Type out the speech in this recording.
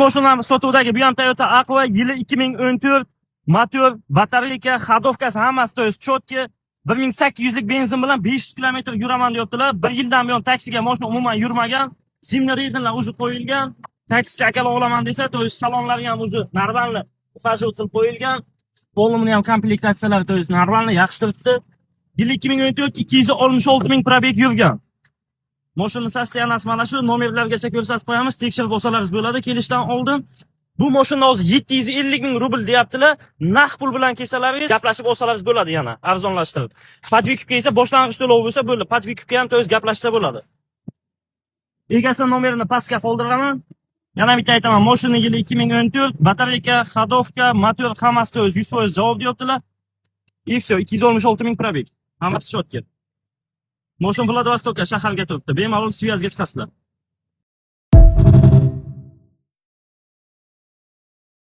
Mashina sotuvdagi bu ham Toyota Aqua, yili 2014, motor, batareyka, xadovkasi hammasi to'g'ri chotki, 1800 lik benzin bilan 500 km yuraman deyaptilar. 1 yildan buyon taksiga mashina umuman yurmagan. Zimni rezinlar уже qo'yilgan. Taksichi akalar olaman desa, to'g'ri salonlari ham уже normalniy ufajil qo'yilgan. Polni ham komplektatsiyalari to'g'ri normalniy yaxshi turibdi. Yil 2014, 266 ming probeg yurgan. Mashina sostoyanasi mana shu nomerlargacha ko'rsatib qo'yamiz. Tekshirib olsalaringiz bo'ladi kelishdan oldin. Bu mashina hozir 750 ming rubl deyaptilar. Naqd pul bilan kelsalaringiz gaplashib olsalaringiz bo'ladi yana arzonlashtirib. Podvikubga esa boshlang'ich to'lov bo'lsa bo'ldi. Podvikubga ham to'g'ri gaplashsa bo'ladi. Egasi nomerini pastga qoldiraman. Yana bitta aytaman, mashina yili 2014, batareyka, xadovka, motor hammasi to'g'ri 100% javob deyaptilar. И все, 266 ming probeg. Hammasi chotga. Mashina Vladivostokka shaharga turibdi. Bemalol svязga chiqasizlar.